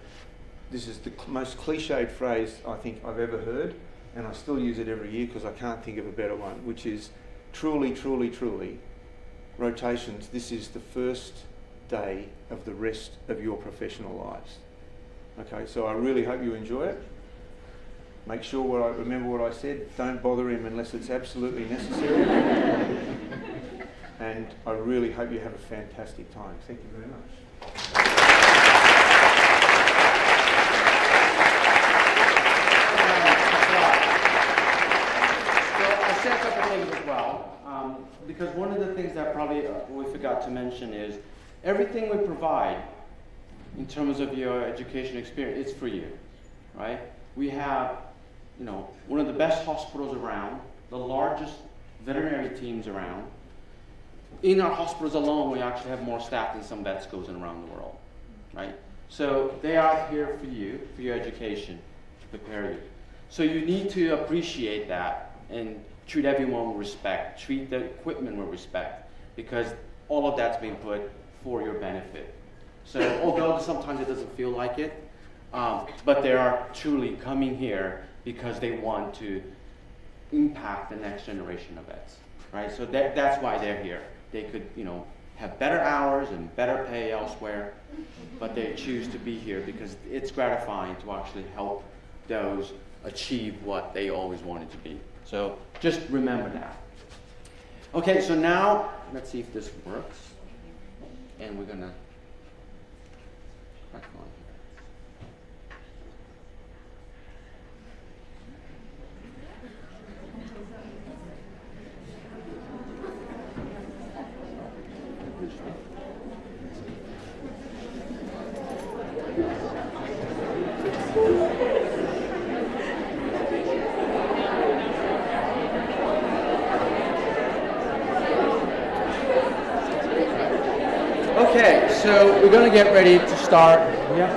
this is the most cliched phrase I think I've ever heard, and I still use it every year because I can't think of a better one, which is truly, truly, truly, rotations, this is the first day of the rest of your professional lives. Okay, so I really hope you enjoy it. Make sure remember what I said. Don't bother him unless it's absolutely necessary. And I really hope you have a fantastic time. Thank you very much. So I said a couple things as well, because one of the things that probably we forgot to mention is everything we provide in terms of your education experience is for you, right? We have, one of the best hospitals around, the largest veterinary teams around. In our hospitals alone, we actually have more staff than some vet schools around the world, right? So they are here for you, for your education, to prepare you. So you need to appreciate that and treat everyone with respect, treat the equipment with respect, because all of that's being put for your benefit. So although sometimes it doesn't feel like it, but they are truly coming here because they want to impact the next generation of vets, right? So that's why they're here. They could, have better hours and better pay elsewhere, but they choose to be here because it's gratifying to actually help those achieve what they always wanted to be. So just remember that. Okay, so now let's see if this works. And we're gonna crack on Okay, so we're going to get ready to start. Yeah.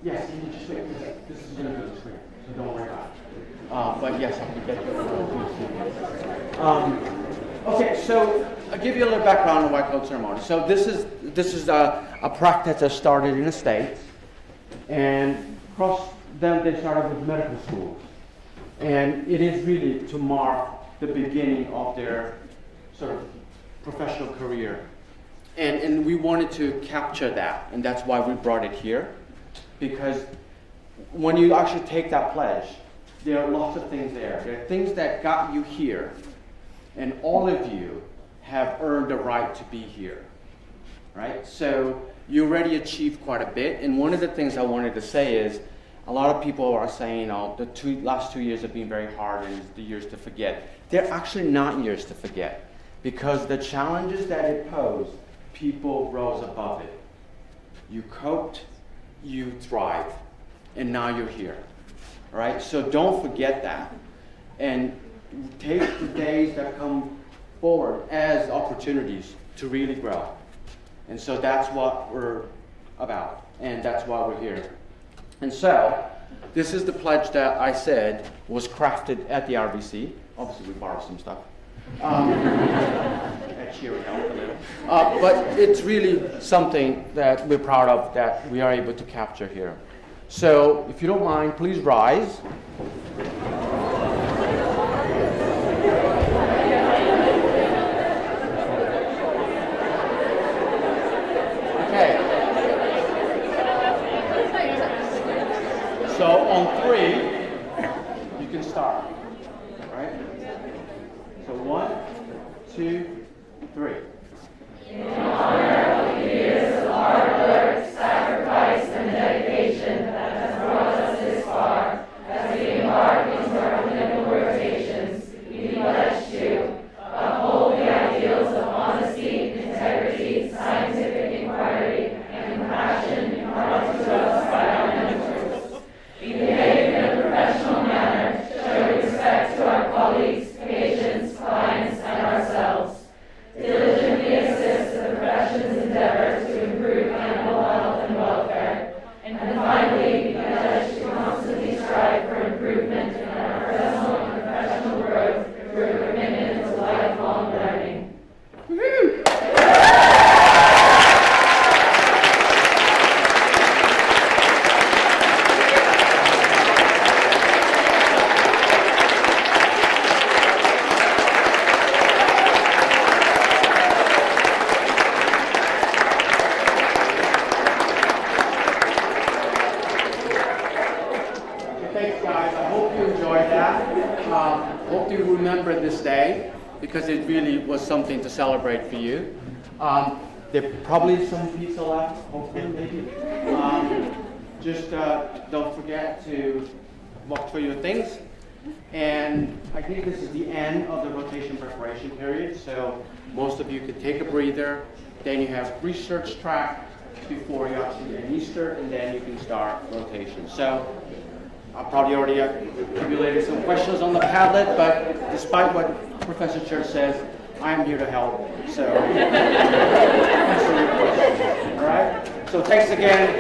Yes, you can just wait. This is going to be the screen, so don't worry about it. But yes, I can get you. Okay, so I'll give you a little background on white coat ceremony. So this is a practice that started in the States, and across them they started with medical schools, and it is really to mark the beginning of their sort of professional career. And we wanted to capture that, and that's why we brought it here. Because when you actually take that pledge, there are lots of things there. There are things that got you here, and all of you have earned the right to be here, right? So you already achieved quite a bit, and one of the things I wanted to say is, a lot of people are saying, the last 2 years have been very hard and it's the years to forget. They're actually not years to forget, because the challenges that it posed, people rose above it. You coped, you thrived, and now you're here, right? So don't forget that, and take the days that come forward as opportunities to really grow. And so that's what we're about, and that's why we're here. And so, this is the pledge that I said was crafted at the RVC. Obviously, we borrowed some stuff. That cheering helped a little. But it's really something that we're proud of that we are able to capture here. So, if you don't mind, please rise. Okay. So on 3, you can start, right? So 1, 2, 3. In honor of the years of hard work, sacrifice, and dedication that has brought us this far, as we embark into our clinical rotations, we pledge to uphold the ideals of honesty, integrity, scientific inquiry, and compassion imparted to us by our mentors. Behave in a professional manner, show respect to our colleagues, patients, clients, and ourselves. Diligently assist the profession's endeavor to improve animal health and welfare. And finally, we pledge to constantly strive for improvement in our personal and professional growth through a commitment to lifelong learning. Woo-hoo! Hope you remember this day, because it really was something to celebrate for you. There probably is some pizza left, hopefully, maybe. Just don't forget to walk through your things. And I think this is the end of the rotation preparation period, so most of you could take a breather. Then you have research track before you actually administer, and then you can start rotation. So I probably already accumulated some questions on the Padlet, but despite what Professor Church says, I am here to help. So, answer your questions. All right? So thanks again.